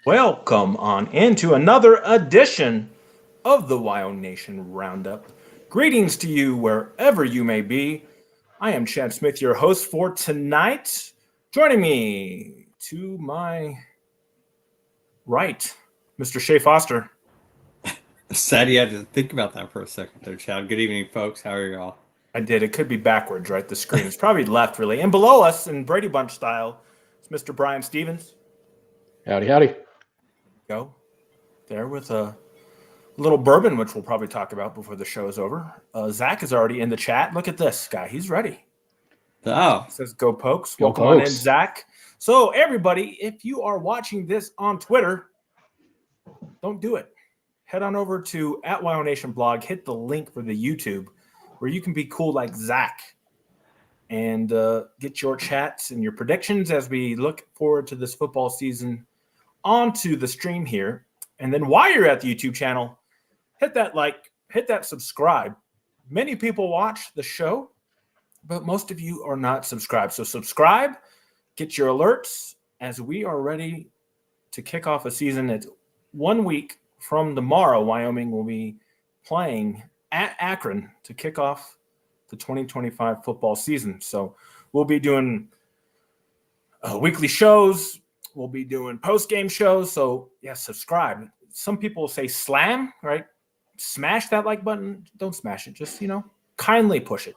Welcome on into another edition of the WyoNation Roundup. Greetings to you wherever you may be. I am Chad Smith, your host for tonight. Joining me to my right, Mr. Shea Foster. Sad you had to think about that for a second there, Chad. Good evening, folks. How are y'all? I did. It could be backwards, right? The screen is probably left, really. And below us, in Brady Bunch style, is Mr. Brian Stevens. Howdy, howdy. Go there with a little bourbon, which we'll probably talk about before the show is over. Zach is already in the chat. Look at this guy. He's ready. Oh. He says, go Pokes. Go Welcome Pokes. on in, Zach. So, everybody, if you are watching this on Twitter, don't do it. Head on over to @WyoNation blog. Hit the link for the YouTube where you can be cool like Zach and get your chats and your predictions as we look forward to this football season onto the stream here. And then while you're at the YouTube channel, hit that like, hit that subscribe. Many people watch the show, but most of you are not subscribed. So subscribe, get your alerts as we are ready to kick off a season. It's 1 week from tomorrow. Wyoming will be playing at Akron to kick off the 2025 football season. So we'll be doing weekly shows. We'll be doing post-game shows. So, yeah, subscribe. Some people say slam, right? Smash that like button. Don't smash it. Just, kindly push it.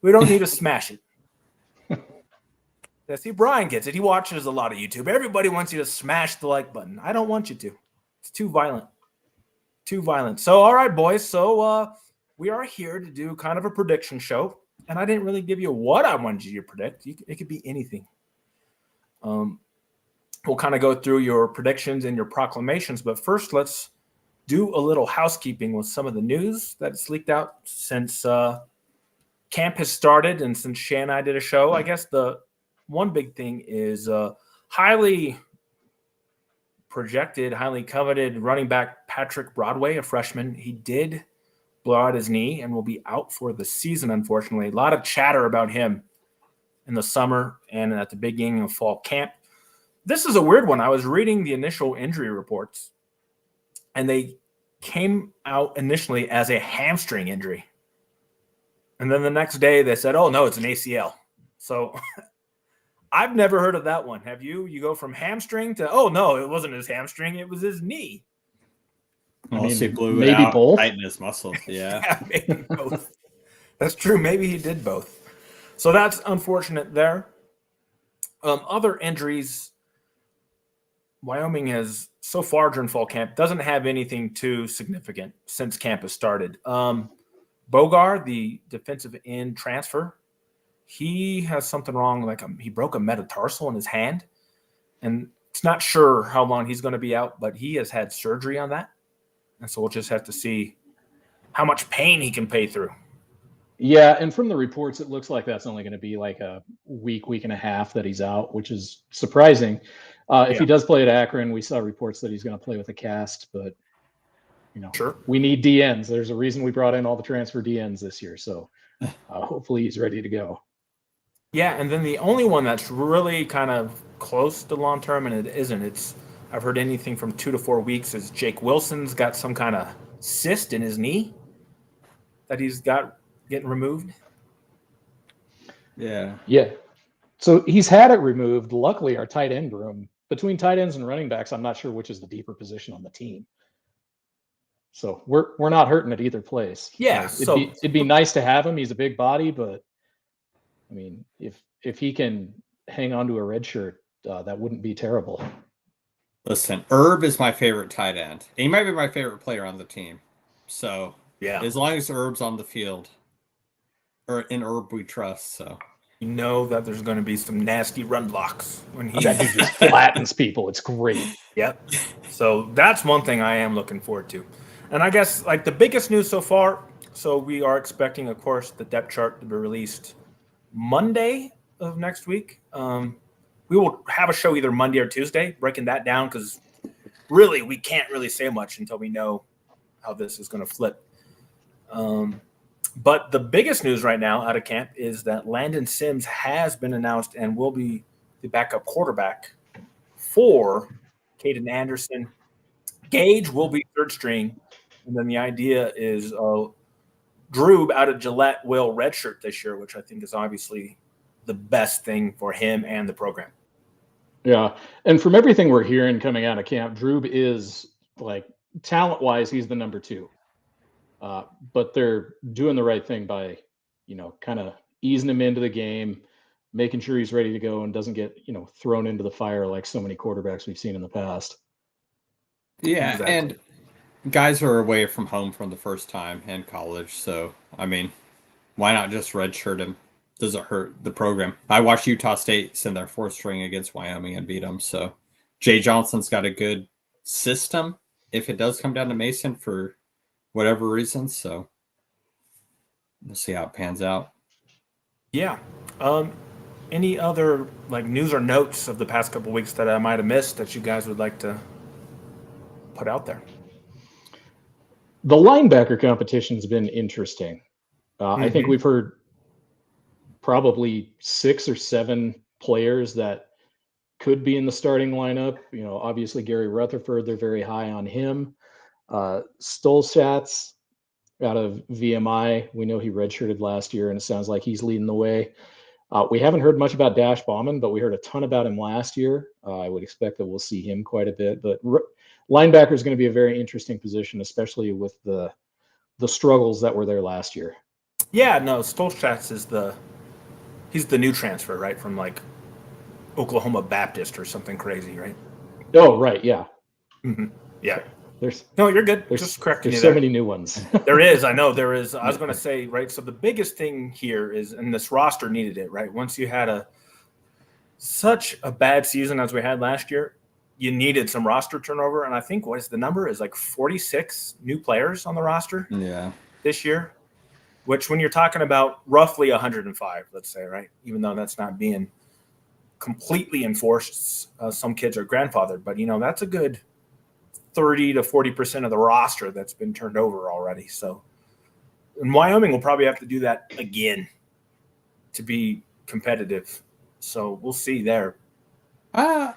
We don't need to smash it. Yeah, see, Brian gets it. He watches a lot of YouTube. Everybody wants you to smash the like button. I don't want you to. It's too violent. Too violent. So, all right, boys. So, we are here to do kind of a prediction show. And I didn't really give you what I wanted you to predict. It could be anything. We'll kind of go through your predictions and your proclamations. But first, let's do a little housekeeping with some of the news that's leaked out since camp has started and since Shea and I did a show. I guess the one big thing is highly projected, highly coveted running back Patrick Broadway, a freshman. He did blow out his knee and will be out for the season, unfortunately. A lot of chatter about him in the summer and at the beginning of fall camp. This is a weird one. I was reading the initial injury reports, and they came out initially as a hamstring injury. And then the next day they said, oh, no, it's an ACL. So I've never heard of that one. Have you? You go from hamstring to, oh, no, it wasn't his hamstring. It was his knee. He blew maybe it out, both. tightened his muscles. Yeah. Yeah, maybe both. That's true. Maybe he did both. So that's unfortunate there. Other injuries, Wyoming has so far during fall camp doesn't have anything too significant since camp has started. Bogar, the defensive end transfer, he has something wrong. Like he broke a metatarsal in his hand, and it's not sure how long he's going to be out, but he has had surgery on that. And so we'll just have to see how much pain he can pay through. Yeah, and from the reports, it looks like that's only going to be like a week and a half that he's out, which is surprising. If he does play at Akron, we saw reports that he's going to play with a cast, but Sure. We need DNs. There's a reason we brought in all the transfer DNs this year, so hopefully he's ready to go. Yeah, and then the only one that's really kind of close to long term, and it isn't. I've heard anything from 2 to 4 weeks. Is Jake Wilson's got some kind of cyst in his knee that he's got getting removed? Yeah. So he's had it removed. Luckily, our tight end room, between tight ends and running backs, I'm not sure which is the deeper position on the team. So we're not hurting at either place. Yeah. It'd be nice to have him. He's a big body, but I mean, if he can hang on to a red shirt, that wouldn't be terrible. Listen, Herb is my favorite tight end. He might be my favorite player on the team. So yeah, as long as Herb's on the field, or in Herb we trust. So you know that there's going to be some nasty run blocks when he that dude just flattens people. It's great. Yep. So that's one thing I am looking forward to. And I guess like the biggest news so far, so we are expecting, of course, the depth chart to be released Monday of next week. We will have a show either Monday or Tuesday breaking that down because really we can't really say much until we know how this is going to flip. But the biggest news right now out of camp is that Landon Sims has been announced and will be the backup quarterback for Caden Anderson. Gage will be third string. And then the idea is Drew out of Gillette will redshirt this year, which I think is obviously the best thing for him and the program. Yeah. And from everything we're hearing coming out of camp, Drew is like talent-wise, he's the number 2. But they're doing the right thing by, kind of easing him into the game, making sure he's ready to go and doesn't get, thrown into the fire like so many quarterbacks we've seen in the past. Yeah, Exactly. and guys are away from home from the first time in college, so I mean, why not just redshirt him? Doesn't hurt the program. I watched Utah State send their 4th string against Wyoming and beat them. So Jay Johnson's got a good system if it does come down to Mason for whatever reason. So we'll see how it pans out. Yeah. Any other news or notes of the past couple weeks that I might have missed that you guys would like to put out there? The linebacker competition's been interesting. I think we've heard probably 6 or 7 players that could be in the starting lineup. Obviously Gary Rutherford, they're very high on him. Stolzatz out of VMI, we know he redshirted last year, and it sounds like he's leading the way. We haven't heard much about Dash Bauman, but we heard a ton about him last year. I would expect that we'll see him quite a bit. But linebacker is going to be a very interesting position, especially with the struggles that were there last year. Yeah, no, Stolzatz he's the new transfer, right? From Oklahoma Baptist or something crazy, right? Oh, right. Yeah. Mm-hmm. Yeah. No, you're good. Just correcting you there. There's so many new ones. There is. I know there is. I was going to say, right. So the biggest thing here is, and this roster needed it, right? Once you had such a bad season as we had last year, you needed some roster turnover. And I think what is the number is 46 new players on the roster. Yeah. This year, which when you're talking about roughly 105, let's say, right? Even though that's not being completely enforced, some kids are grandfathered, but that's a good 30 to 40% of the roster that's been turned over already. So, and Wyoming will probably have to do that again to be competitive. So we'll see there.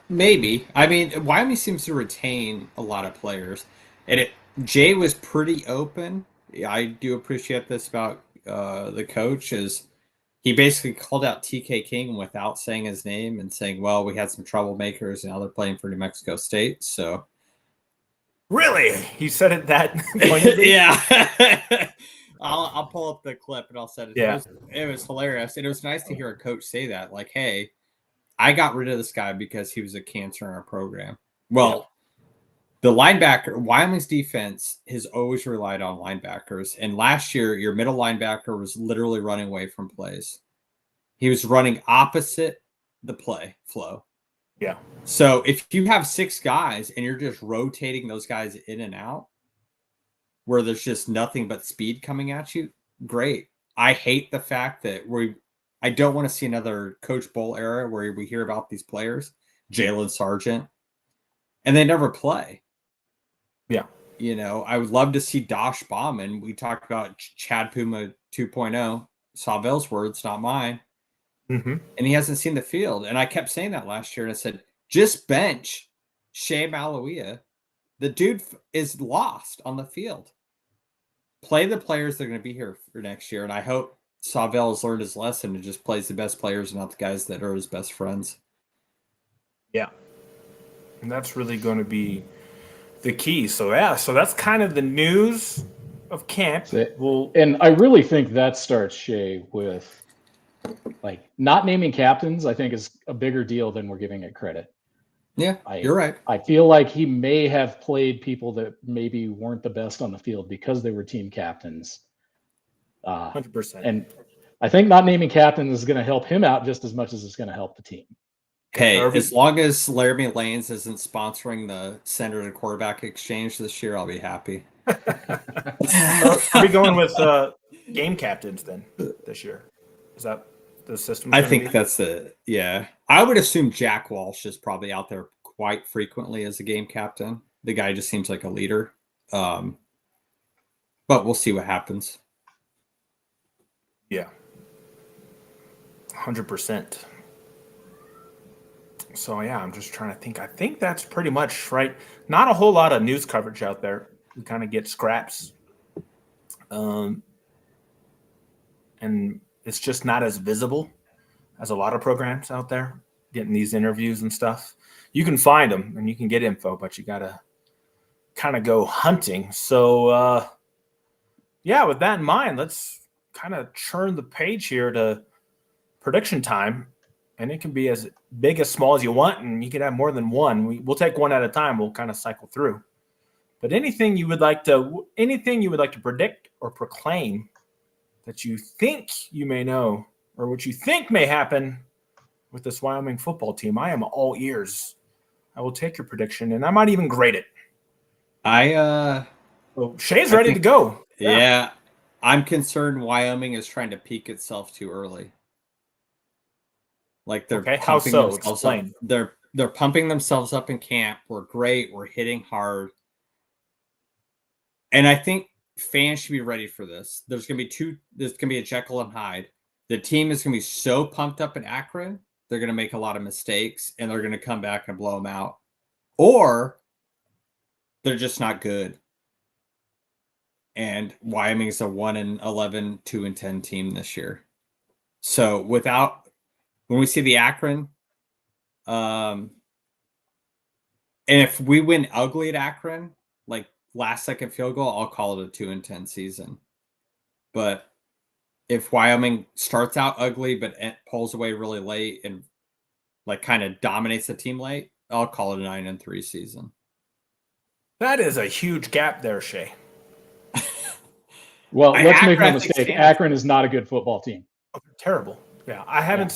Maybe. I mean, Wyoming seems to retain a lot of players, and Jay was pretty open. I do appreciate this about the coach is he basically called out TK King without saying his name and saying, well, we had some troublemakers and now they're playing for New Mexico State. So really, he said it that pointedly? Yeah. I'll pull up the clip and I'll send it. Yeah. It was hilarious. And it was nice to hear a coach say that, hey, I got rid of this guy because he was a cancer in our program. Well, the linebacker, Wyoming's defense has always relied on linebackers. And last year, your middle linebacker was literally running away from plays. He was running opposite the play flow. Yeah. So if you have 6 guys and you're just rotating those guys in and out, where there's just nothing but speed coming at you, great. I hate the fact that I don't want to see another Coach Bowl era where we hear about these players, Jalen Sargent, and they never play. Yeah. I would love to see Dash Bauman. We talked about Chad Puma 2.0, Savell's words, not mine. Mm-hmm. And he hasn't seen the field. And I kept saying that last year. And I said, just bench Shea Malawia. The dude is lost on the field. Play the players that are going to be here for next year. And I hope Savell has learned his lesson and just plays the best players and not the guys that are his best friends. Yeah. And that's really going to be the key. So, yeah. So that's kind of the news of camp. And I really think that starts, Shea, with not naming captains, I think is a bigger deal than we're giving it credit. Yeah, you're right. I feel like he may have played people that maybe weren't the best on the field because they were team captains. 100%. And I think not naming captains is going to help him out just as much as it's going to help the team. Hey, as long as Laramie Lanes isn't sponsoring the center to quarterback exchange this year, I'll be happy. Are we going with game captains then this year? Is that the system? I think that's it. Yeah. I would assume Jack Walsh is probably out there quite frequently as a game captain. The guy just seems like a leader. But we'll see what happens. Yeah. 100%. So yeah, I'm just trying to think. I think that's pretty much right. Not a whole lot of news coverage out there. We kind of get scraps, um, and it's just not as visible as a lot of programs out there getting these interviews and stuff. You can find them and you can get info, but you gotta kind of go hunting. So yeah, with that in mind, let's kind of churn the page here to prediction time, and it can be as big as small as you want, and you can have more than one. We'll take one at a time. We'll kind of cycle through. But anything you would like to predict or proclaim that you think you may know, or what you think may happen with this Wyoming football team, I am all ears. I will take your prediction, and I might even grade it. So Shea's ready to go. Yeah, I'm concerned Wyoming is trying to peak itself too early. Like they're how pumping so? themselves Explain. up. They're pumping themselves up in camp. We're great. We're hitting hard. And I think fans should be ready for this. There's gonna be a Jekyll and Hyde. The team is gonna be so pumped up in Akron, they're gonna make a lot of mistakes and they're gonna come back and blow them out. Or they're just not good. And Wyoming is a 1-11, 2-10 team this year. So when we see the Akron, and if we win ugly at Akron, like last second field goal, I'll call it a 2-10 season. But if Wyoming starts out ugly but pulls away really late and like kind of dominates the team late, I'll call it a 9-3 season. That is a huge gap there, Shea. Well, let's make no Akron, mistake. Akron is not a good football team. Terrible. Yeah, I haven't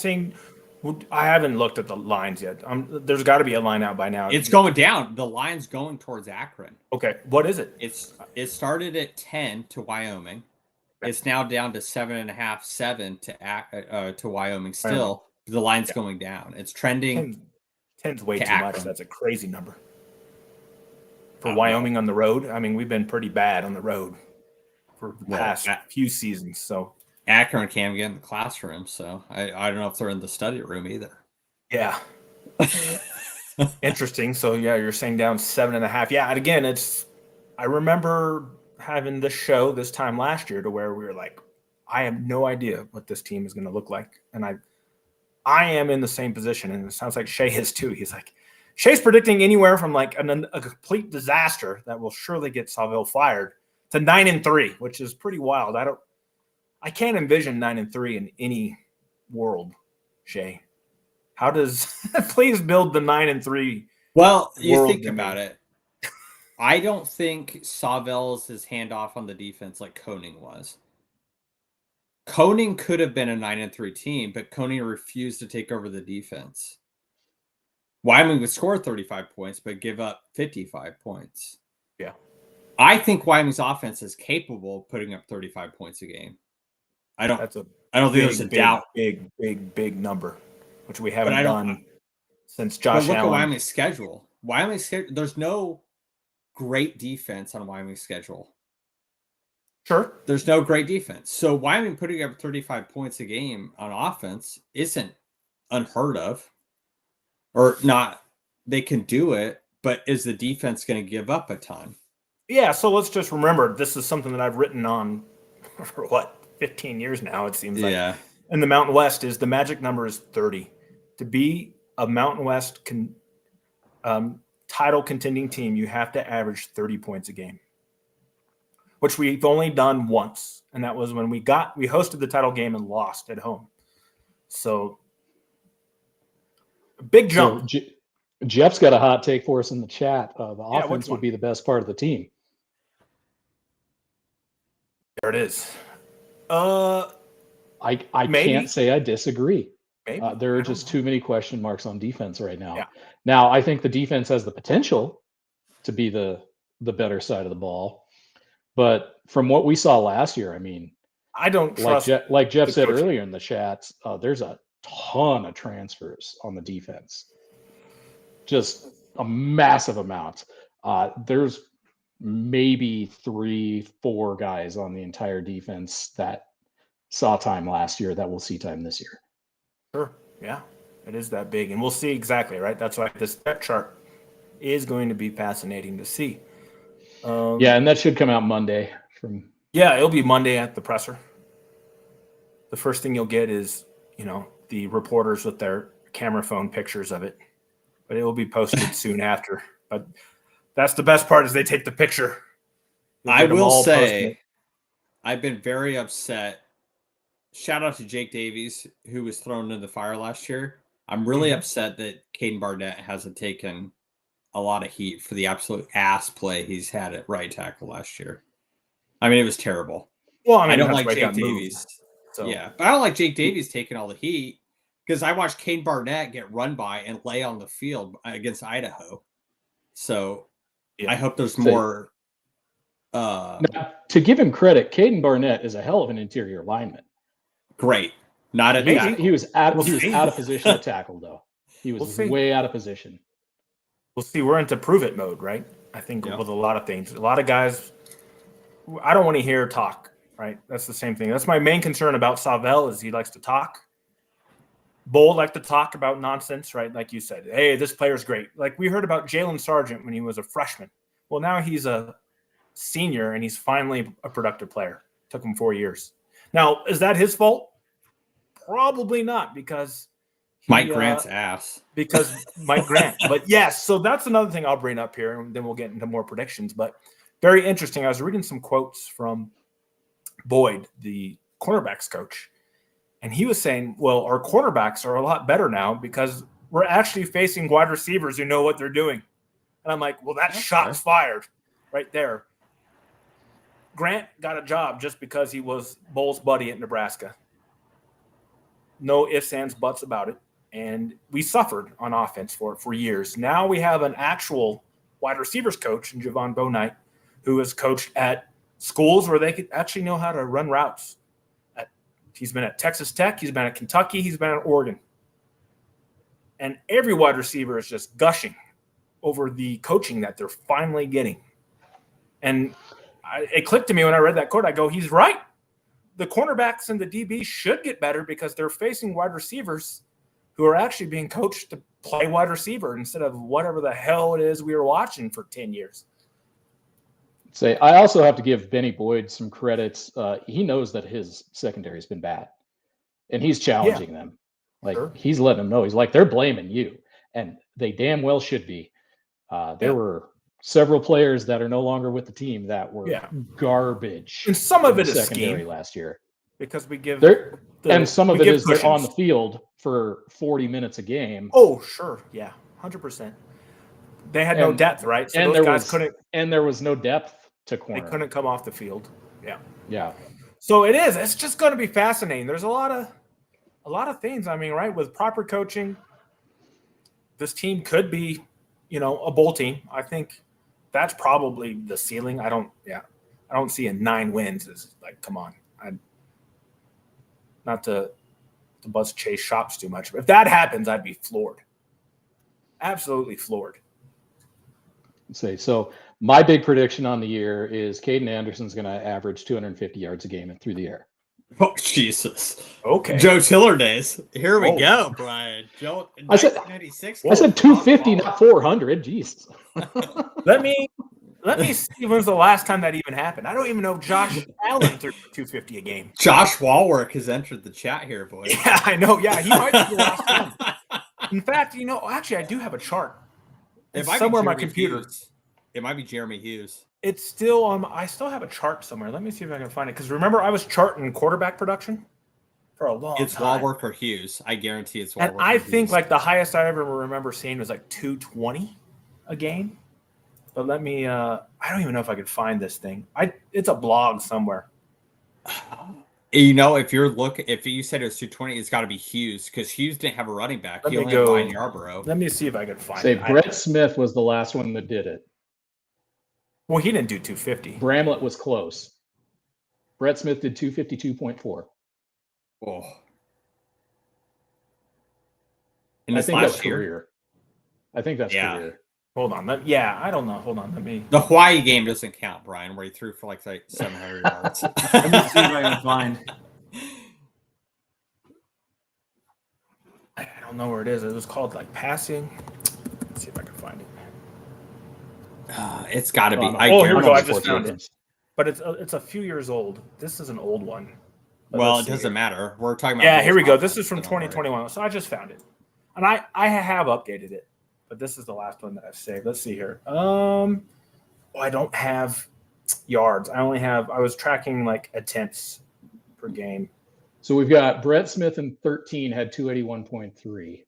looked at the lines yet. There's got to be a line out by now. It's going down. The line's going towards Akron. Okay, what is it? It started at 10 to Wyoming. It's now down to 7.5, 7 to Wyoming. Still, the line's going down. It's trending. 10's way too Akron. much. That's a crazy number for Wyoming on the road. I mean, we've been pretty bad on the road for the past few seasons. So Akron can't get in the classroom, so I don't know if they're in the study room either. Yeah. Interesting. So yeah, you're saying down 7.5. Yeah, and again, I remember having this show this time last year to where we were like, I have no idea what this team is going to look like. And I am in the same position, and it sounds like Shea is too. He's like, Shea's predicting anywhere from like a complete disaster that will surely get Saville fired to 9-3, which is pretty wild. I can't envision 9-3 in any world, Shea. How does please build the 9-3? Well, you think about it. I don't think Saville's his handoff on the defense like Koning was. Koning could have been a 9-3 team, but Koning refused to take over the defense. Wyoming would score 35 points, but give up 55 points. Yeah. I think Wyoming's offense is capable of putting up 35 points a game. I don't think there's a doubt. Big number, which we haven't done since Josh Allen. Look at Wyoming's schedule. There's no great defense on Wyoming's schedule. Sure. There's no great defense. So Wyoming putting up 35 points a game on offense isn't unheard of. Or not. They can do it, but is the defense going to give up a ton? Yeah, so let's just remember, this is something that I've written on for 15 years now, it seems like. Yeah. In the Mountain West the magic number is 30. To be a Mountain West title contending team, you have to average 30 points a game, which we've only done once, and that was when we hosted the title game and lost at home. So big jump. So, Jeff's got a hot take for us in the chat. The offense would be the best part of the team. There it is. I can't say I disagree. There are just too many question marks on defense right now. Yeah. Now, I think the defense has the potential to be the better side of the ball. But from what we saw last year, I mean, I don't trust. Like Jeff said earlier in the chats, there's a ton of transfers on the defense. Just a massive amount. There's maybe 3-4 guys on the entire defense that saw time last year that will see time this year. Sure. Yeah. It is that big, and we'll see exactly, right? That's why this depth chart is going to be fascinating to see. Yeah, and that should come out Monday. Yeah, it'll be Monday at the presser. The first thing you'll get is, the reporters with their camera phone pictures of it, but it will be posted soon after. But that's the best part is they take the picture. I will say, I've been very upset. Shout out to Jake Davies, who was thrown in the fire last year. I'm really upset that Caden Barnett hasn't taken a lot of heat for the absolute ass play he's had at right tackle last year. I mean, it was terrible. Well, I don't like Jake Davies. So. Yeah, but I don't like Jake Davies taking all the heat because I watched Caden Barnett get run by and lay on the field against Idaho. So I hope there's more. Now, to give him credit, Caden Barnett is a hell of an interior lineman. Great. Not at tackle. He was out of position to tackle, though. He was way out of position. We'll see. We're into prove it mode, right? I think with a lot of things. A lot of guys, I don't want to hear talk, right? That's the same thing. That's my main concern about Savell is he likes to talk. Bull like to talk about nonsense, right? Like you said, hey, this player's great. Like we heard about Jalen Sargent when he was a freshman. Well, now he's a senior and he's finally a productive player. Took him 4 years. Now, is that his fault? Probably not, because Mike Grant's ass. Because Mike Grant. But yes, so that's another thing I'll bring up here, and then we'll get into more predictions. But very interesting. I was reading some quotes from Boyd, the cornerbacks coach, and he was saying, well, our quarterbacks are a lot better now because we're actually facing wide receivers who know what they're doing. And I'm like, well, that's shots fired right there. Grant got a job just because he was Bull's buddy at Nebraska. No ifs, ands, buts about it. And we suffered on offense for it for years. Now we have an actual wide receivers coach in Javon Bonight who has coached at schools where they could actually know how to run routes. He's been at Texas Tech. He's been at Kentucky. He's been at Oregon. And every wide receiver is just gushing over the coaching that they're finally getting. And it clicked to me when I read that quote. I go, he's right. The cornerbacks and the DBs should get better because they're facing wide receivers who are actually being coached to play wide receiver instead of whatever the hell it is we were watching for 10 years. I also have to give Benny Boyd some credits. He knows that his secondary has been bad, and he's challenging them. He's letting them know. He's like, they're blaming you, and they damn well should be. There were several players that are no longer with the team that were garbage. And some of it is secondary scheme. Last year. Because we give and some of it is they're on the field for 40 minutes a game. Oh, sure. Yeah. 100%. They had no depth, right? So those guys couldn't. And there was no depth to corner. They couldn't come off the field. Yeah. Yeah. So it is. It's just going to be fascinating. There's a lot of things. I mean, right, with proper coaching, this team could be, a bowl team. I think that's probably the ceiling. I don't see a 9 wins as like, come on. Not to bust Chase Shops too much, but if that happens, I'd be floored. Absolutely floored. So my big prediction on the year is Caden Anderson's going to average 250 yards a game through the air. Oh, Jesus. Okay. Joe Tiller days. Here we go, Brian. Joe, I said 250, not 400. Jeez. Let me see when's the last time that even happened. I don't even know if Josh Allen threw 250 a game. Josh Walwork has entered the chat here, boy. Yeah, I know. Yeah, he might be the last one. In fact, actually, I do have a chart. It's somewhere on my computer. Hughes. It might be Jeremy Hughes. It's still on. I still have a chart somewhere. Let me see if I can find it. Because remember, I was charting quarterback production for a long time. It's Walwork or Hughes. I guarantee it's Walwork. And I think like the highest I ever remember seeing was like 220 a game. But let me. I don't even know if I could find this thing. It's a blog somewhere. If you said it was 220, it's got to be Hughes because Hughes didn't have a running back. He only had Ryan Yarborough. Let me see if I can find it. Brett Smith was the last one that did it. Well, he didn't do 250. Bramlett was close. Brett Smith did 252.4. Oh. I think that's career. I think that's career. Hold on. I don't know. Hold on. Let me. The Hawaii game doesn't count, Brian, where he threw for like 700 yards. Let me see if I can find. I don't don't know where it is. It was called like passing. Let's see if I can find it. It's got to be. Here we go. I just Sports found reference. it. But it's a few years old. This is an old one. But Well, let's it see doesn't here. matter. We're talking about. Yeah, here we go. Bulls This is from offense, don't worry. 2021. So I just found it. And I have updated it. But this is the last one that I've saved. Let's see here. I don't have yards. I was tracking like attempts per game. So we've got Brett Smith in 13 had 281.3.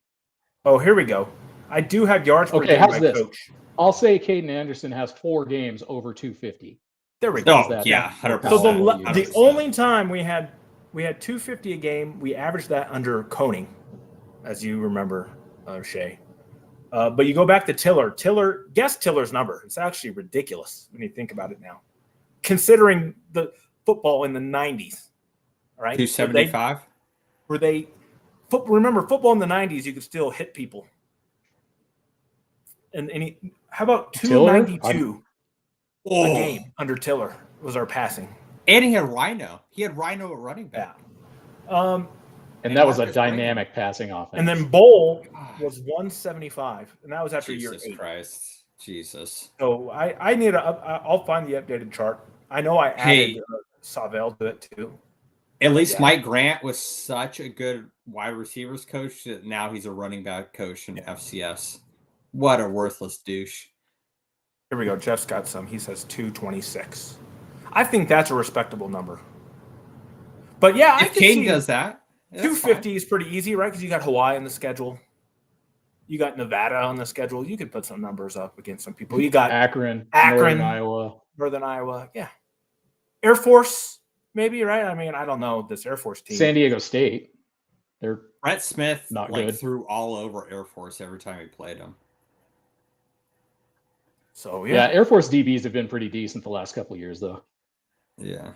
Oh, here we go. I do have yards per Okay, game how's by this? coach. I'll say Caden Anderson has 4 games over 250. There we go. Oh, that yeah, more 100%. So powerful the years? only time we had 250 a game, we averaged that under Koning, as you remember, Shea. But you go back to Tiller. Guess Tiller's number. It's actually ridiculous when you think about it now, considering the football in the 90s. All right, 275. Remember, football in the 90s, you could still hit people. How about 292 a game under Tiller was our passing. And he had Rhino. He had Rhino at running back. Yeah. And that was a Marcus dynamic passing offense. And then Bowl was 175, and that was after year 8. Jesus Christ. Jesus. So I'll find the updated chart. I know I added Savell to it too. At least Mike Grant was such a good wide receivers coach that now he's a running back coach in FCS. What a worthless douche. Here we go. Jeff's got some. He says 226. I think that's a respectable number. But yeah, If Caden does that, 250 is pretty easy, right? Because you got Hawaii on the schedule. You got Nevada on the schedule. You could put some numbers up against some people. You got Akron, Northern Iowa. Yeah. Air Force, maybe, right? I mean, I don't know this Air Force team. San Diego State. They're Brett Smith not good. threw all over Air Force every time he played them. So yeah, Air Force DBs have been pretty decent the last couple of years, though. Yeah.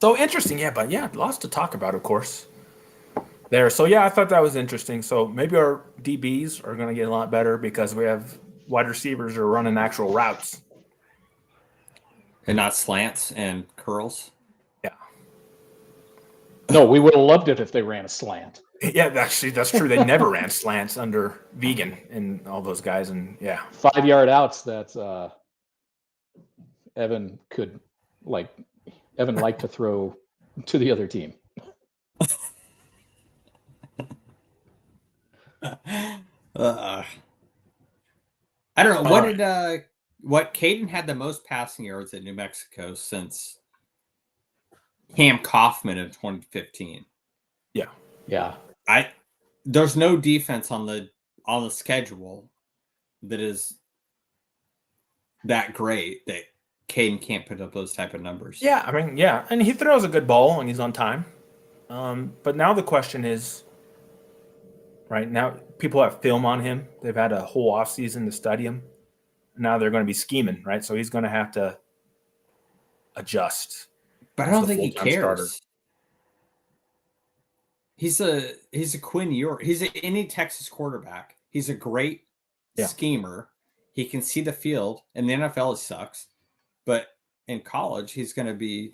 So interesting, but lots to talk about, of course. There. So I thought that was interesting. So maybe our DBs are going to get a lot better because we have wide receivers are running actual routes. And not slants and curls. Yeah. No, we would have loved it if they ran a slant. Yeah, actually, that's true. They never ran slants under Vegan and all those guys. And 5-yard outs that Evan liked to throw to the other team. I don't know. What Caden had the most passing yards at New Mexico since Cam Kaufman in 2015. Yeah. There's no defense on the schedule that is that great that Caden can't put up those type of numbers. Yeah, I mean, and he throws a good ball and he's on time. But now the question is, right now people have film on him. They've had a whole offseason to study him. Now they're going to be scheming, right? So he's going to have to adjust. But I don't think he cares. Starter. He's a Quinn Ewers. He's any Texas quarterback. He's a great schemer. He can see the field. In the NFL, it sucks. But in college, he's going to be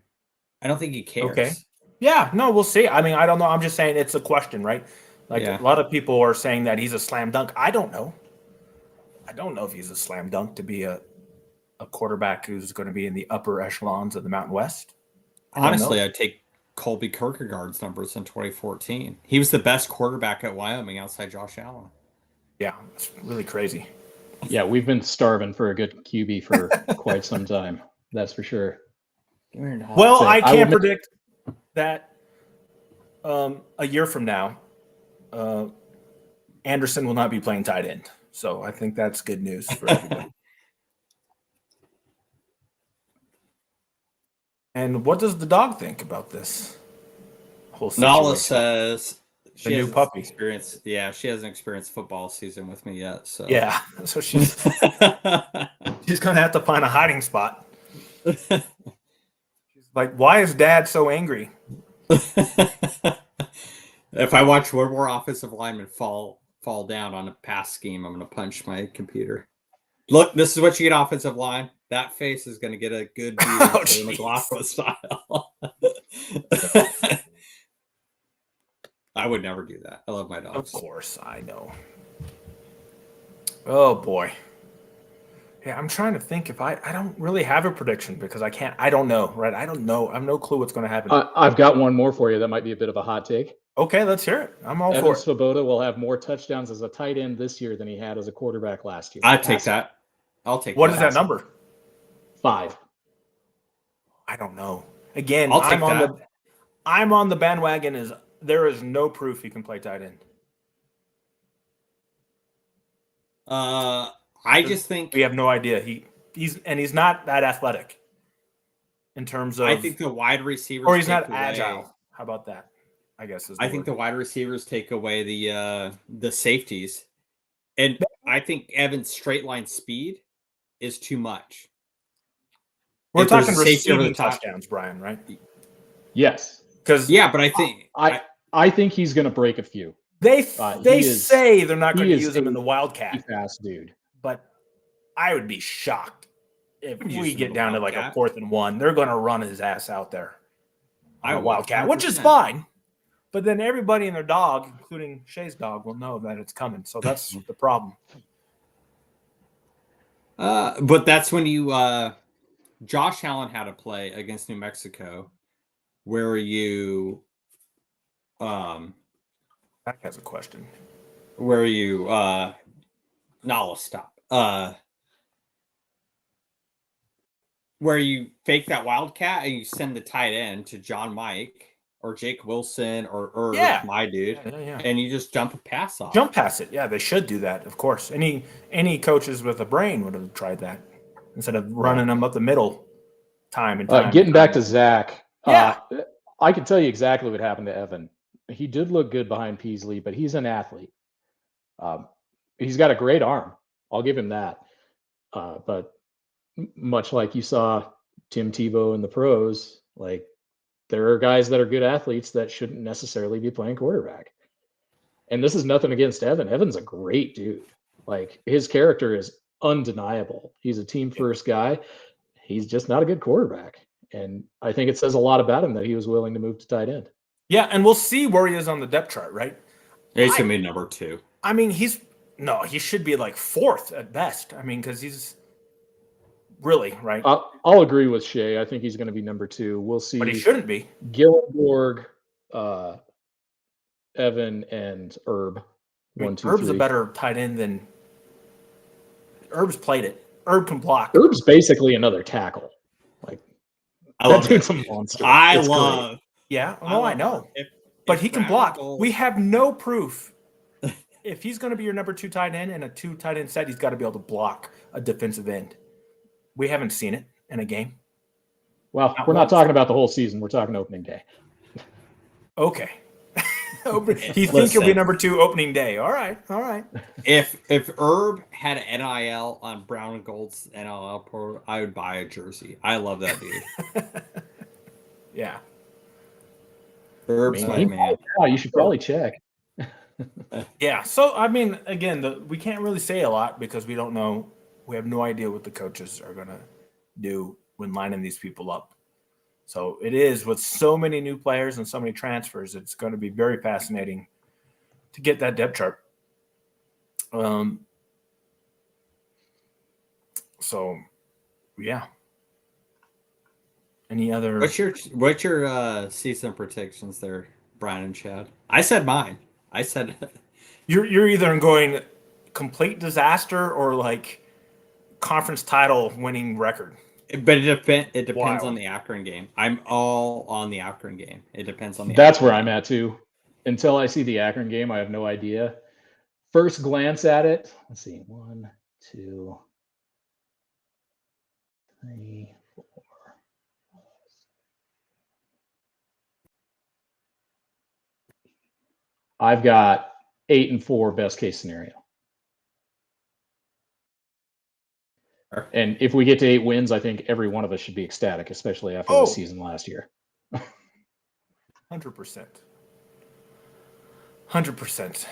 – I don't think he cares. Okay. Yeah, no, we'll see. I mean, I don't know. I'm just saying it's a question, right? Like a lot of people are saying that he's a slam dunk. I don't know. I don't know if he's a slam dunk to be a quarterback who's going to be in the upper echelons of the Mountain West. Honestly, I'd take Colby Kierkegaard's numbers in 2014. He was the best quarterback at Wyoming outside Josh Allen. Yeah, it's really crazy. Yeah, we've been starving for a good QB for quite some time. That's for sure. Well, I can't predict that a year from now, Anderson will not be playing tight end. So I think that's good news for everybody. And what does the dog think about this whole situation? Nala says the new puppy experience. Yeah, she hasn't experienced football season with me yet. So so she's gonna have to find a hiding spot. She's like, why is Dad so angry? If I watch one more offensive lineman fall down on a pass scheme, I'm gonna punch my computer. Look, this is what you get offensive line. That face is going to get a good view McLaughlin style. I would never do that. I love my Of dogs. course, I know. Oh boy. Yeah, I'm trying to think if I don't really have a prediction because I don't know, right? I don't know. I have no clue what's going to happen. I've got one more for you that might be a bit of a hot take. Okay, let's hear it. I'm all Evan for it. Svoboda will have more touchdowns as a tight end this year than he had as a quarterback last year. I'd take that. I'll take What that. is that number? 5. I don't know. Again, I'll take that. I'm on the bandwagon. There is no proof he can play tight end. I just think We have no idea. He's not that athletic in terms of. I think the wide receivers, or he's take not away, agile. How about that? I guess is. I think the wide receivers take away the safeties, and I think Evan's straight line speed is too much. We're If there's talking a safety over the receiving top- touchdowns, Brian, right? Yes. Because Yeah, but I think I think he's going to break a few. they he is- say they're not going to he is use him in a the Wildcat, Fast dude. but I would be shocked if Use we him get in the down to like a Wildcat. 4th and 1. They're going to run his ass out there. I A would, Wildcat, which is 100%. fine. But then everybody and their dog, including Shea's dog, will know that it's coming. So that's the problem. But that's when you Josh Allen had a play against New Mexico where you That has a question. now let's stop. Where you fake that Wildcat and you send the tight end to John Mike or Jake Wilson or Yeah. my dude, Yeah. and you just jump a pass off. Jump past it. Yeah, they should do that, of course. Any coaches with a brain would have tried that instead of running them up the middle time and time. Getting back to Zach, Yeah. I can tell you exactly what happened to Evan. He did look good behind Peasley, but he's an athlete. He's got a great arm. I'll give him that. But much like you saw Tim Tebow in the pros, like there are guys that are good athletes that shouldn't necessarily be playing quarterback. And this is nothing against Evan. Evan's a great dude. Like his character is undeniable. He's a team first guy. He's just not a good quarterback. And I think it says a lot about him that he was willing to move to tight end. Yeah, and we'll see where he is on the depth chart, right? He's gonna be number 2. I mean, he should be like 4th at best. I mean, because he's really right. I'll agree with Shea. I think he's going to be number 2. We'll see. But he shouldn't be. Gillenborg, Evan, and Herb. I mean, 1, 2, Herb's 3. a better tight end than Herb's played it. Herb can block. Herb's basically another tackle. Like I that love dude's it. a monster. I It's love. Yeah, I know. If But he can block. Radical- We have no proof. If he's going to be your number 2 tight end in a 2 tight end set, he's got to be able to block a defensive end. We haven't seen it in a game. Well, we're not talking about the whole season. We're talking opening day. Okay. You think he'll be Listen. number 2 opening day. All right. If Herb had an NIL on Brown and Gold's NIL pro, I would buy a jersey. I love that dude. Yeah. Herb's my Maybe. man. Yeah, you should probably check. Yeah. So, I mean, again, we can't really say a lot because we don't know. We have no idea what the coaches are going to do when lining these people up. So it is with so many new players and so many transfers, it's going to be very fascinating to get that depth chart. So, yeah. Any other? What's your season predictions there, Brian and Chad? I said mine. I said You're either going complete disaster or like conference title winning record. but it depends Wild. on the Akron game. I'm all on the Akron game. It depends on the That's Akron where I'm at too. Until I see the Akron game, I have no idea. First glance at it, let's see. 1, 2, 3, 4. I've got 8 and 4 best case scenario. Sure. And if we get to 8 wins, I think every one of us should be ecstatic, especially after the season last year. 100%. 100%.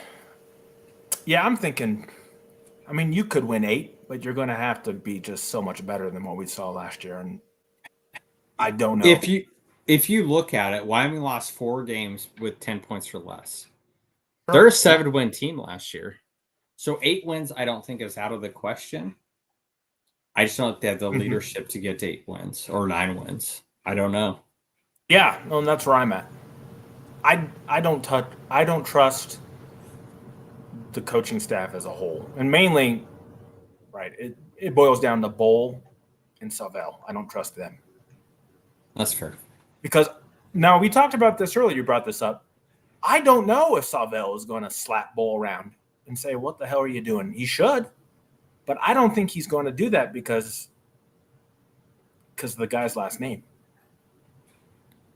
Yeah, I'm thinking, I mean, you could win 8, but you're going to have to be just so much better than what we saw last year. And I don't know. If you look at it, Wyoming lost 4 games with 10 points or less. They're a 7-win team last year. So 8 wins, I don't think is out of the question. I just don't think they have the leadership to get to 8 wins or 9 wins. I don't know. Yeah, no, that's where I'm at. I don't trust the coaching staff as a whole, and mainly, right? It boils down to Bowl and Savell. I don't trust them. That's fair. Because now we talked about this earlier. You brought this up. I don't know if Savell is going to slap Bowl around and say, "What the hell are you doing?" He should, but I don't think he's going to do that because of the guy's last name.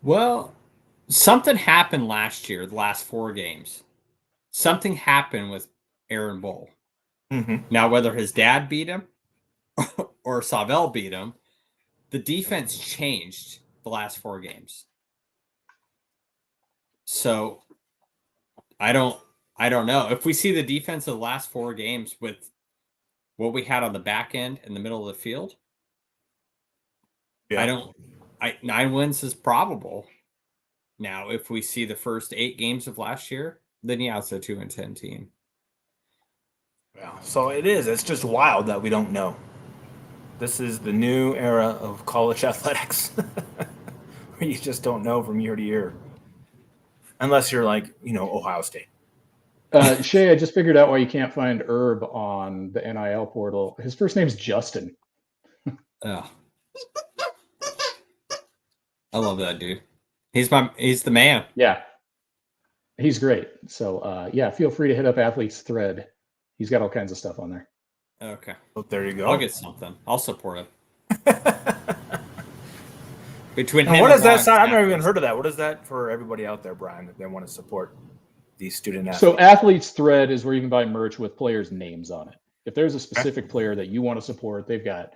Well, something happened last year, the last 4 games. Something happened with Aaron Bowl. Now, whether his dad beat him or Savell beat him, the defense changed the last 4 games. So I don't know. If we see the defense of the last 4 games with what we had on the back end in the middle of the field, 9 wins is probable. Now, if we see the first 8 games of last year, then yeah, it's a 2-10 team. Yeah, so it is. It's just wild that we don't know. This is the new era of college athletics, where you just don't know from year to year, unless you're like Ohio State. Shea, I just figured out why you can't find Herb on the NIL portal. His first name's Justin. Oh. I love that dude. He's the man. Yeah. He's great. So yeah, feel free to hit up Athletes Thread. He's got all kinds of stuff on there. Okay. Well, there you go. I'll get something. I'll support him. Between and him what and does that Ron sound? I've never Stafford. even heard of that. What is that for everybody out there, Brian, if they want to support these student athletes? So Athletes Thread is where you can buy merch with players' names on it. If there's a specific player that you want to support, they've got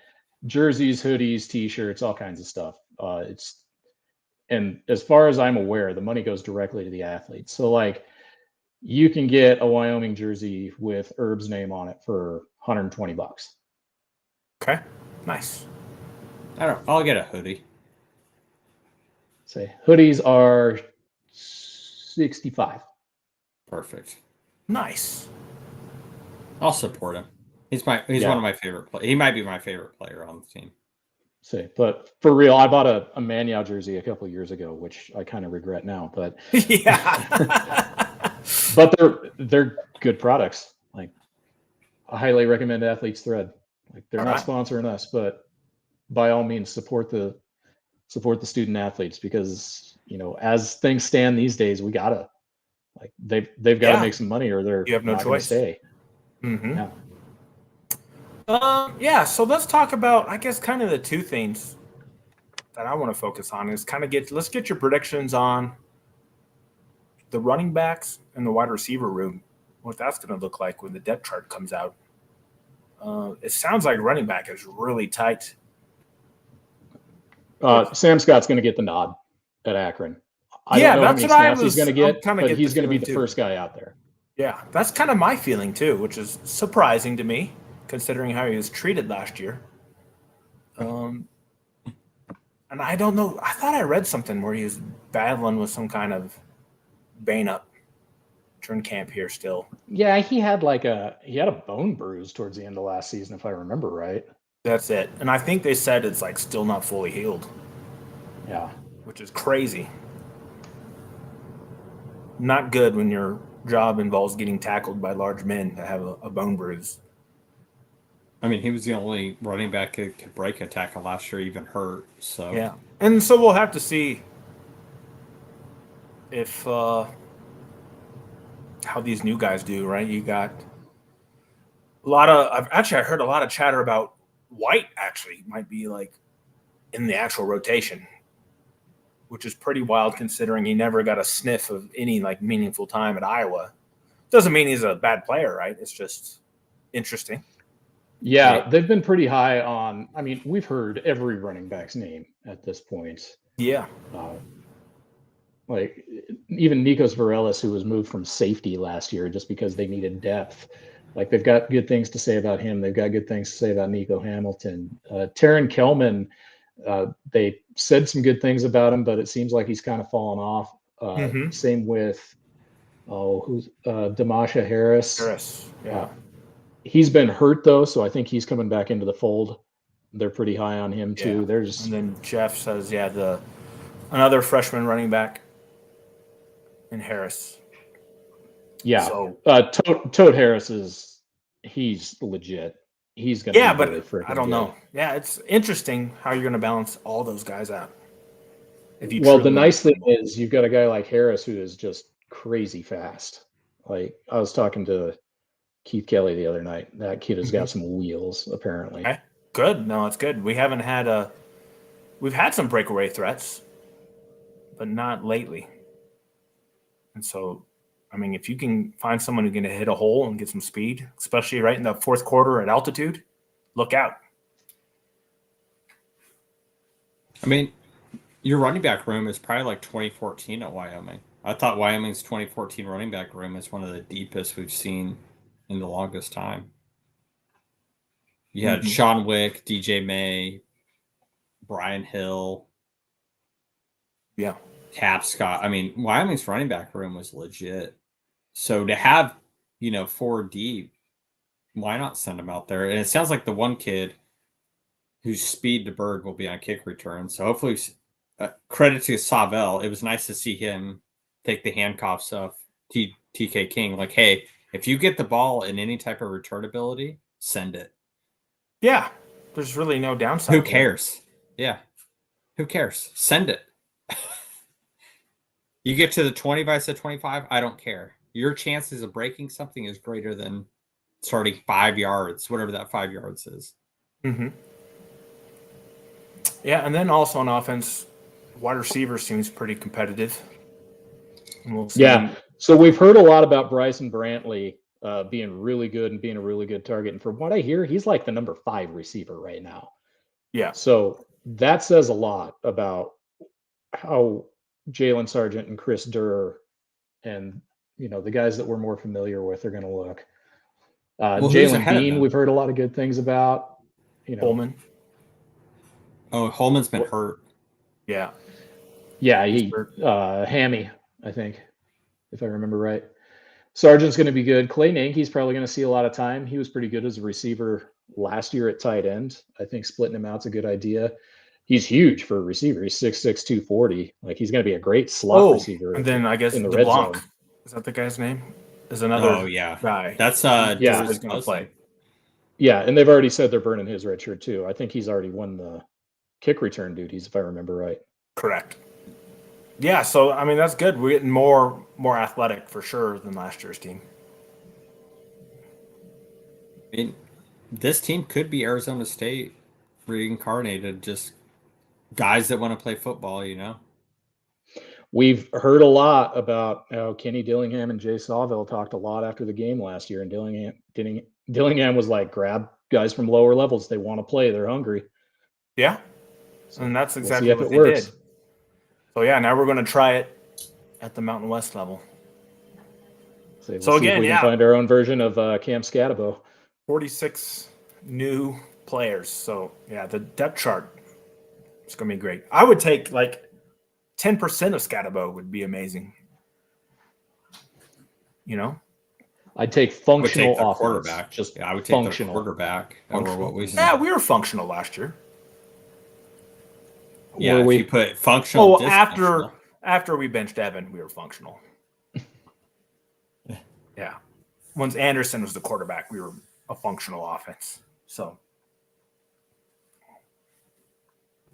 jerseys, hoodies, T-shirts, all kinds of stuff. And as far as I'm aware, the money goes directly to the athletes. So like, you can get a Wyoming jersey with Herb's name on it for $120. Okay, nice. I'll get a hoodie. Say hoodies are $65. Perfect. Nice. I'll support him. He's one of my favorite players. He might be my favorite player on the team. Say, but for real, I bought a Manyao jersey a couple of years ago, which I kind of regret now. But yeah. but they're good products. Like, I highly recommend Athletes Thread. Like, they're not sponsoring us, but by all means support the student athletes, because as things stand these days, we gotta they've got to make some money or they're you have no not gonna choice. stay. Yeah. Yeah. So let's talk about, I guess, kind of the 2 things that I want to focus on is let's get your predictions on the running backs and the wide receiver room, what that's going to look like when the depth chart comes out. It sounds like running back is really tight. Sam Scott's going to get the nod at Akron. I don't know how many snaps he's going to get, but he's going to be the first guy out there. Yeah, that's kind of my feeling too, which is surprising to me, considering how he was treated last year. And I don't know. I thought I read something where he was battling with some kind of bane up during camp here still. Yeah, he had a bone bruise towards the end of last season, if I remember right. That's it. And I think they said it's still not fully healed. Yeah. Which is crazy. Not good when your job involves getting tackled by large men to have a bone bruise. I mean, he was the only running back that could break a tackle last year, even hurt. So yeah, and so we'll have to see if how these new guys do. Right, you got a lot of. I heard a lot of chatter about White actually might be in the actual rotation, which is pretty wild considering he never got a sniff of any meaningful time at Iowa. Doesn't mean he's a bad player, right? It's just interesting. Yeah, they've been pretty high on. I mean, we've heard every running back's name at this point. Yeah. Even Nikos Varelis, who was moved from safety last year just because they needed depth. They've got good things to say about him. They've got good things to say about Nico Hamilton. Taron Kelman, they said some good things about him, but it seems like he's kind of fallen off. Same with who's Damasha Harris. Harris. Yeah. He's been hurt though, so I think he's coming back into the fold. They're pretty high on him too. Yeah. And then Jeff says, another freshman running back in Harris. Yeah. So, Toad Harris he's legit. He's going to be but really freaking I don't good. know. Yeah, it's interesting how you're going to balance all those guys out. The nice thing is you've got a guy like Harris who is just crazy fast. Like I was talking to Keith Kelly the other night. That kid has got some wheels, apparently. Okay. Good. No, it's good. We've had some breakaway threats, but not lately. And so, I mean, if you can find someone who can hit a hole and get some speed, especially right in the fourth quarter at altitude, look out. I mean, your running back room is probably like 2014 at Wyoming. I thought Wyoming's 2014 running back room is one of the deepest we've seen in the longest time. You had Sean Wick, DJ May, Brian Hill. Yeah. Cap Scott. I mean, Wyoming's running back room was legit. So to have, 4 deep, why not send them out there? And it sounds like the one kid whose speed to Berg will be on kick return. So hopefully, credit to Savell. It was nice to see him take the handcuffs of TK King. Like, hey, if you get the ball in any type of return ability, send it. Yeah. There's really no downside. Who cares? Yeah. Who cares? Send it. You get to the 20 by 25, I don't care. Your chances of breaking something is greater than starting 5 yards, whatever that 5 yards is. Mm-hmm. Yeah, and then also on offense, wide receiver seems pretty competitive. And we'll see. Yeah, so we've heard a lot about Bryson Brantley being really good and being a really good target. And from what I hear, he's like the number 5 receiver right now. Yeah. So that says a lot about how Jalen Sargent and Chris Durr and, the guys that we're more familiar with are going to look. Jalen Bean, we've heard a lot of good things about. Holman. Oh, Holman's been hurt. Yeah. Yeah, hammy, I think, if I remember right. Sargent's going to be good. Clay Nanke's probably going to see a lot of time. He was pretty good as a receiver last year at tight end. I think splitting him out's a good idea. He's huge for a receiver. He's 6'6", 240. Like, he's going to be a great slot receiver. And then I guess in the red zone. Is that the guy's name? Is another guy. That's he's going to play. Yeah, and they've already said they're burning his red shirt too. I think he's already won the kick return duties, if I remember right. Correct. Yeah, so I mean that's good. We're getting more athletic for sure than last year's team. I mean, this team could be Arizona State reincarnated, just guys that want to play football, We've heard a lot about how Kenny Dillingham and Jay Sawville talked a lot after the game last year, and Dillingham was like, grab guys from lower levels. They want to play. They're hungry. Yeah, and that's exactly what they works. did. So, now we're going to try it at the Mountain West level. So see if we can find our own version of Cam Scatabo. 46 new players. So, the depth chart is going to be great. I would take, 10% of Scatabo would be amazing. I'd take functional offense. Quarterback. I would take the quarterback over what we said. Yeah, we were functional last year. Yeah, if you put functional. After we benched Evan, we were functional. Yeah. Once Anderson was the quarterback, we were a functional offense. So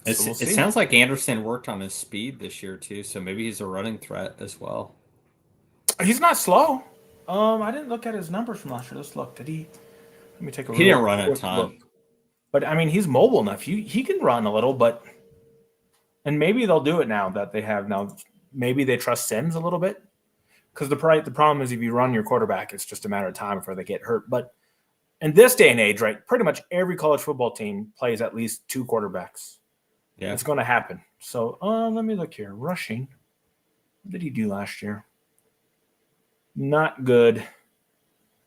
it sounds like Anderson worked on his speed this year too, so maybe he's a running threat as well. He's not slow. I didn't look at his numbers from last year. Let's look. Did he? Let me take a look. He didn't run a ton. Look. But I mean, he's mobile enough. He can run a little, but and maybe they'll do it now that they have now. Maybe they trust Sims a little bit because the problem is if you run your quarterback, it's just a matter of time before they get hurt. But in this day and age, right, pretty much every college football team plays at least 2 quarterbacks. Yeah, it's going to happen. So let me look here. Rushing. What did he do last year? Not good.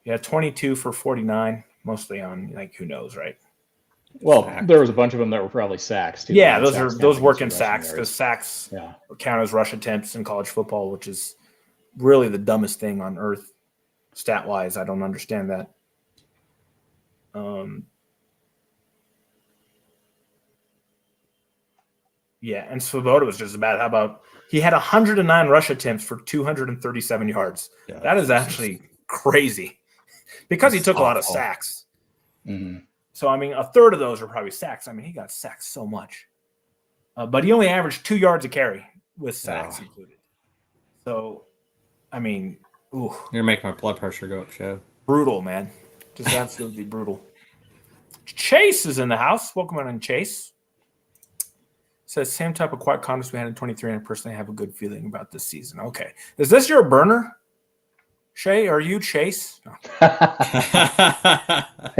Yeah, 22 for 49, mostly on who knows, right? Well, there was a bunch of them that were probably sacks too. Yeah, those work in sacks because sacks count as rush attempts in college football, which is really the dumbest thing on earth, stat wise. I don't understand that. Yeah, and Svoboda was just as bad. How about he had 109 rush attempts for 237 yards? Yeah, that is actually crazy because he took a lot of awful. sacks. Mm-hmm. So, I mean, a third of those are probably sacks. I mean, he got sacked so much. But he only averaged 2 yards a carry with sacks included. So, I mean, ooh. You're going to make my blood pressure go up, Joe. Brutal, man. Just absolutely brutal. Chase is in the house. Welcome on in, Chase. Says, same type of quiet comments we had in 23, and I personally have a good feeling about this season. Okay. Is this your burner? Shay, are you Chase? No. Hey,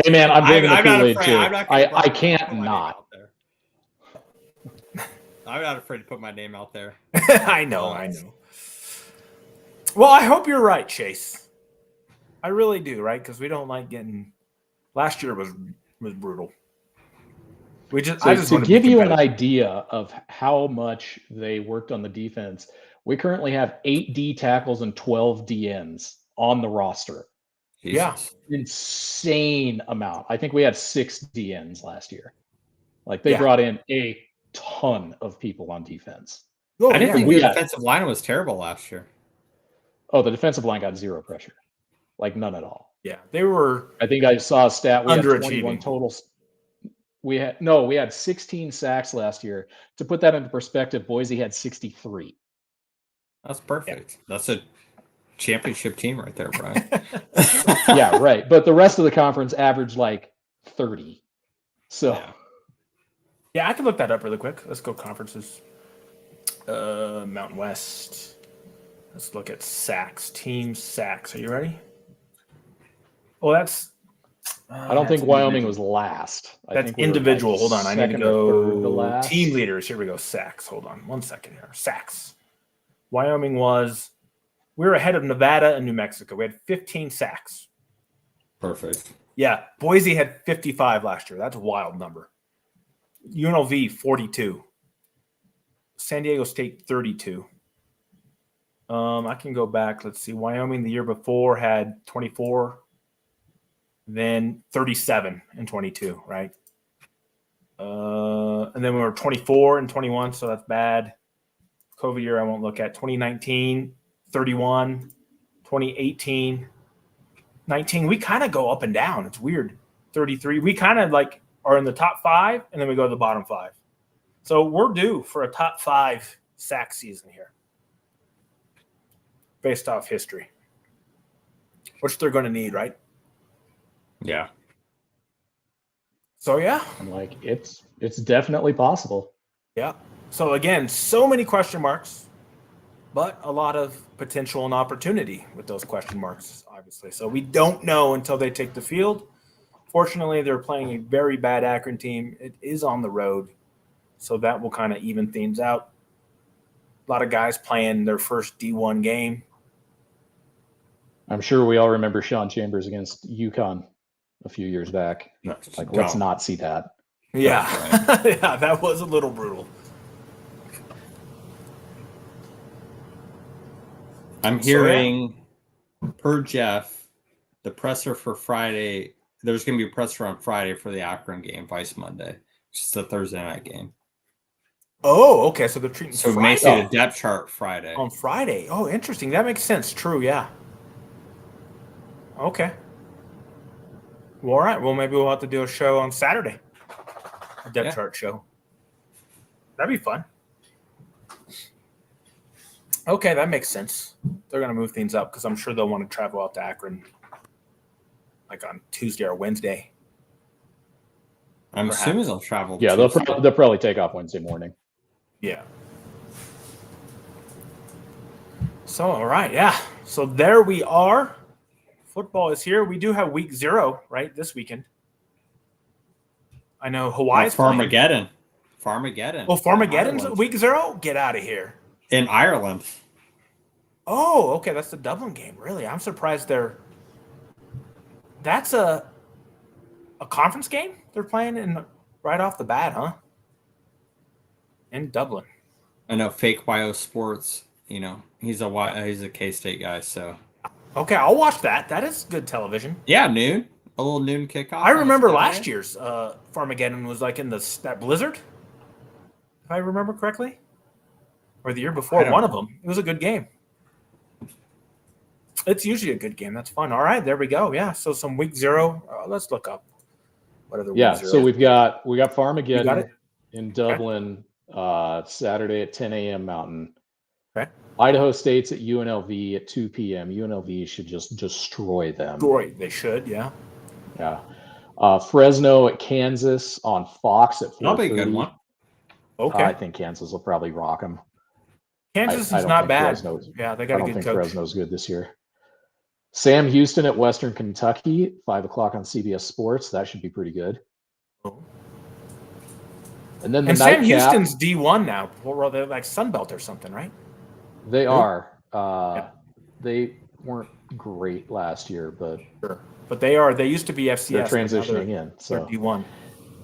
man, I'm drinking the Kool-Aid, too. I can't not. I'm not afraid to put my name out there. I know. Well, I hope you're right, Chase. I really do, right? Because we don't like getting. Last year was brutal. I just to give you an idea of how much they worked on the defense, we currently have 8 D tackles and 12 DNs on the roster. Yeah, insane amount. I think we had 6 DNs last year. Like they brought in a ton of people on defense. Oh, I didn't think the defensive line was terrible last year. Oh, the defensive line got 0 pressure, like none at all. Yeah, they were. I think I saw a stat. We had underachieving. 21 totals. We had 16 sacks last year. To put that into perspective, Boise had 63. That's perfect. Yeah. That's a championship team right there, Brian. Yeah, right. But the rest of the conference averaged like 30. So, yeah, I can look that up really quick. Let's go conferences. Mountain West. Let's look at sacks. Team sacks. Are you ready? Oh, that's. I don't think Wyoming was last. That's individual. Like hold on. I need to go. Team leaders. Here we go. Sacks. Hold on 1 second here. Sacks. Wyoming was. We were ahead of Nevada and New Mexico. We had 15 sacks. Perfect. Yeah. Boise had 55 last year. That's a wild number. UNLV, 42. San Diego State, 32. I can go back. Let's see. Wyoming the year before had 24. Then 37 and 22, right? And then we were 24 and 21, so that's bad. COVID year I won't look at. 2019, 31. 2018, 19. We kind of go up and down. It's weird. 33. We kind of like are in the top 5, and then we go to the bottom 5. So we're due for a top 5 sack season here based off history, which they're going to need, right? Yeah. So yeah, I'm like it's definitely possible. Yeah. So again, so many question marks, but a lot of potential and opportunity with those question marks, obviously. So we don't know until they take the field. Fortunately, they're playing a very bad Akron team. It is on the road, so that will kind of even things out. A lot of guys playing their first D1 game. I'm sure we all remember Sean Chambers against UConn a few years back. No, let's not see that. Yeah. Yeah, that was a little brutal. I'm hearing, per Jeff, the presser for Friday, there's going to be a presser on Friday for the Akron game, Vice Monday, which is the Thursday night game. Oh, okay. So they're treating So we may see the depth chart Friday. On Friday. Oh, interesting. That makes sense. True, yeah. Okay. Well, all right. Well, maybe we'll have to do a show on Saturday. A depth chart show. That'd be fun. Okay, that makes sense. They're going to move things up because I'm sure they'll want to travel out to Akron like on Tuesday or Wednesday. I'm assuming they'll travel. Yeah, they'll probably take off Wednesday morning. Yeah. So, all right. Yeah. So there we are. Football is here. We do have week 0, right, this weekend. I know Hawaii's Farmageddon. Farmageddon. Oh, Farmageddon's week 0? Get out of here. In Ireland. Oh, okay. That's the Dublin game. Really? I'm surprised that's a conference game they're playing in right off the bat, huh? In Dublin. I know Fake Wyo Sports he's a K-State guy, so Okay, I'll watch that. That is good television. yeah, noon, a little noon kickoff. I remember on a last Saturday. year's Farmageddon was like in that blizzard, if I remember correctly, or the year before. I don't One of know. them. It was a good game. It's usually a good game. That's fun. All right, there we go. Yeah. So some week 0. Let's look up what other Yeah, week 0. so we got You got Farmageddon it? in Dublin Saturday at 10 a.m. Mountain. Okay. Idaho State's at UNLV at 2 p.m. UNLV should just destroy them. They should. Yeah. Yeah. Fresno at Kansas on Fox at 4:30. That'll be a good one. Okay. I think Kansas will probably rock them. Kansas I is don't not think bad. Fresno's- Yeah, they I got a don't good think coach. Fresno's good this year. Sam Houston at Western Kentucky, 5 o'clock on CBS Sports. That should be pretty good. Oh. And then the And Sam nightcap, Houston's D1 now. Well, they're like Sunbelt or something, right? they Who? are. Yeah. They weren't great last year, but Sure. But they are. They used to be FCS. they're but now transitioning in. they're So, D1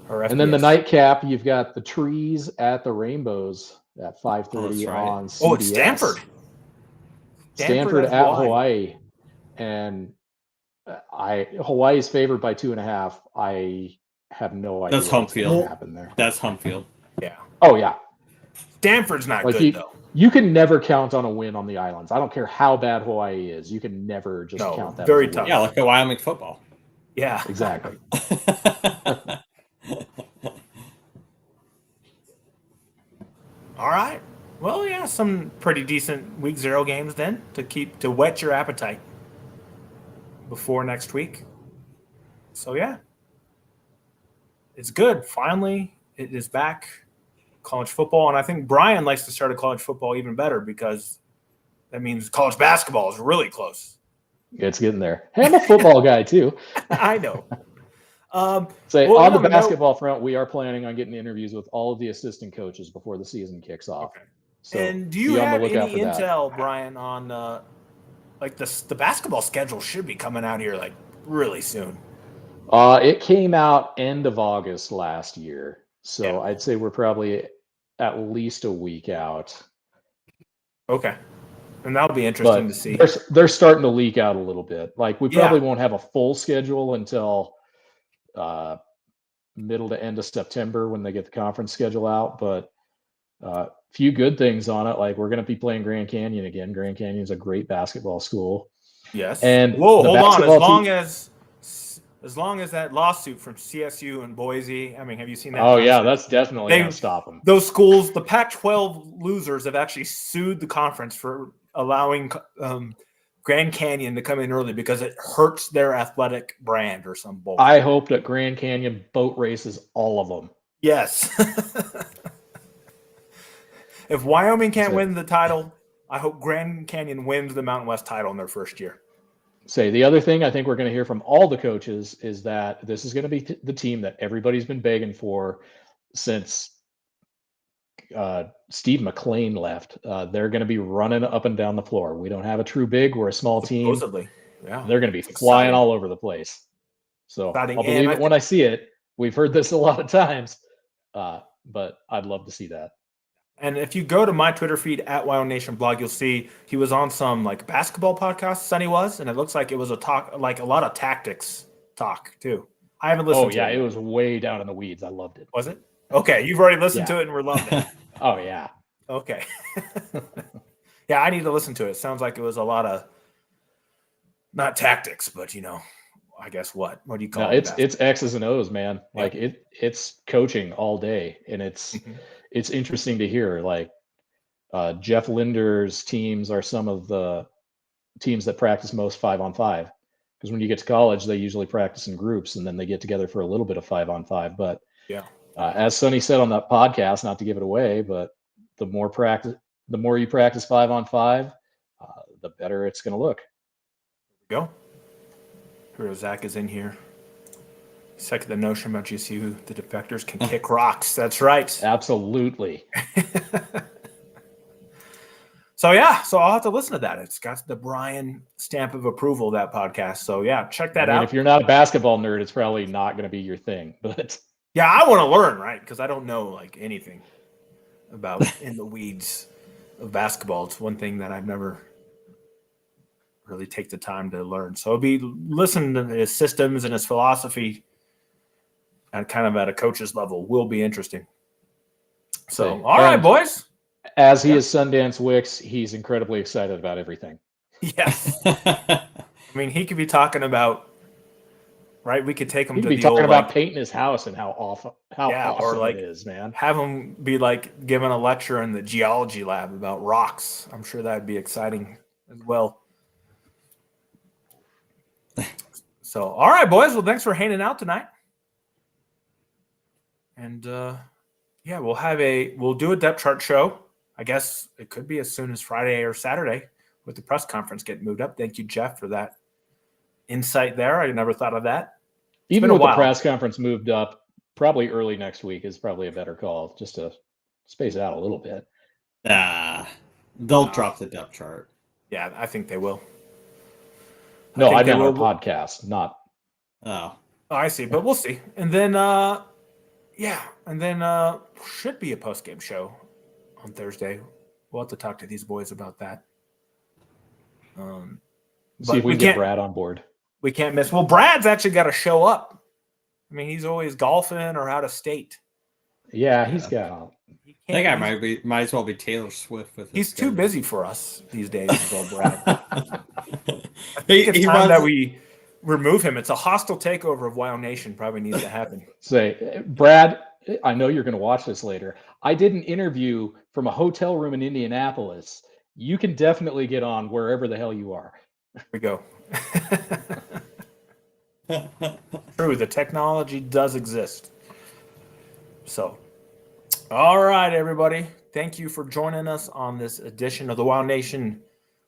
or FBS. and then the nightcap, you've got the Trees at the Rainbows at 5:30 that's right. on CBS. Oh, it's Stanford. Stanford at Hawaii, and Hawaii's favored by 2.5. I have no idea That's home what's going field. to happen there. That's home field. Yeah. Oh yeah, Stanford's not Like good though. you can never count on a win on the islands. I don't care how bad Hawaii is. You can never just No, count that. very as a win. tough. Yeah, look at Wyoming football. Yeah. Exactly. All right. Well, yeah, some pretty decent week 0 games then to whet your appetite before next week. So yeah, it's good. Finally, it is back, college football, and I think Brian likes to start a college football even better because that means college basketball is really close. It's getting there. Hey, I'm a football guy too. I know. Say Well, on the on the basketball front, we are planning on getting interviews with all of the assistant coaches before the season kicks off. Okay. So And do you be on the have lookout any for that. intel, Brian, on like the basketball schedule should be coming out here like really soon? It came out end of August last year, so Yeah. I'd say we're probably at least a week out. Okay. And that'll be interesting But to see. they're starting to leak out a little bit. Like we Yeah. probably won't have a full schedule until middle to end of September when they get the conference schedule out. But few good things on it. Like we're going to be playing Grand Canyon again. Grand Canyon's a great basketball school. Yes. And whoa, the hold on. basketball As long as that lawsuit from CSU and Boise, I mean, have you seen that? Oh yeah, nonsense? that's definitely They- going to stop them. Those schools, the Pac-12 losers, have actually sued the conference for allowing Grand Canyon to come in early because it hurts their athletic brand or some bullshit. I hope that Grand Canyon boat races all of them. Yes. If Wyoming can't So- win the title, I hope Grand Canyon wins the Mountain West title in their first year. Say the other thing I think we're going to hear from all the coaches is that this is going to be the team that everybody's been begging for since Steve McLean left. They're going to be running up and down the floor. We don't have a true big. We're a small team. Supposedly. Yeah. They're going to be It's flying exciting. all over the place. So Exciting. I'll And believe I it when I see it. We've heard this a lot of times, but I'd love to see that. And if you go to my Twitter feed at WyoNation blog, you'll see he was on some like basketball podcast. Sonny was, and it looks like it was a talk, like a lot of tactics talk too. I haven't listened. Oh to yeah, it. it was way down in the weeds. I loved it. Was it? Okay, you've already listened Yeah. to it, and we're loving it. Oh yeah. Okay. Yeah, I need to listen to it. Sounds like it was a lot of not tactics, but I guess what do you call No, it? it's X's and O's, man. Yeah. Like it's coaching all day, and it's Mhm. it's interesting to hear. Like Jeff Linder's teams are some of the teams that practice most 5-on-5. Because when you get to college, they usually practice in groups, and then they get together for a little bit of 5-on-5. But Yeah. as Sonny said on that podcast, not to give it away, but the more you practice 5-on-5, the better it's going to look. Go. Hero Zach is in here. Second the notion about GCU, the defectors can kick rocks. That's right. Absolutely. So I'll have to listen to that. It's got the Brian stamp of approval, that podcast. So yeah, check that out. If you're not a basketball nerd, it's probably not going to be your thing. But Yeah, I want to learn, right? Because I don't know like anything about in the weeds of basketball. It's one thing that I've never really take the time to learn. So it'll be listening to his systems and his philosophy and kind of at a coach's level will be interesting. So, all right, boys. As he is Sundance Wicks, he's incredibly excited about everything. Yes. I mean, he could be talking about, right? We could take him He'd to be the talking old, about like, painting his house and how awesome like, it is, man. have him be like giving a lecture in the geology lab about rocks. I'm sure that'd be exciting as well. So, all right, boys. Well, thanks for hanging out tonight. And yeah, we'll do a depth chart show. I guess it could be as soon as Friday or Saturday with the press conference getting moved up. Thank you, Jeff, for that insight there. I never thought of that. Even with the press conference moved up, probably early next week is probably a better call, just to space it out a little bit. They'll drop the depth chart. Yeah, I think they will. No, I meant our podcast, not. Oh, I see, but we'll see. And then, should be a post-game show on Thursday. We'll have to talk to these boys about that. See if we can get Brad on board. We can't miss. Well, Brad's actually got to show up. I mean, he's always golfing or out of state. Yeah, he's got. That guy might as well be Taylor Swift with. He's too busy for us these days, well, Brad. I think it's time that we remove him. It's a hostile takeover of WyoNation. Probably needs to happen. Say, Brad, I know you're going to watch this later. I did an interview from a hotel room in Indianapolis. You can definitely get on wherever the hell you are. There we go. True, the technology does exist. So, all right, everybody. Thank you for joining us on this edition of the WyoNation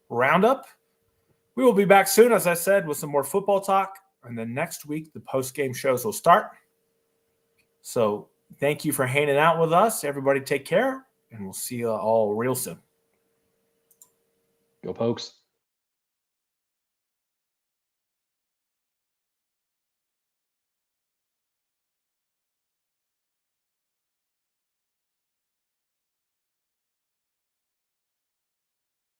Roundup. We will be back soon, as I said, with some more football talk. And then next week, the post-game shows will start. So thank you for hanging out with us. Everybody take care, and we'll see you all real soon. Go Pokes.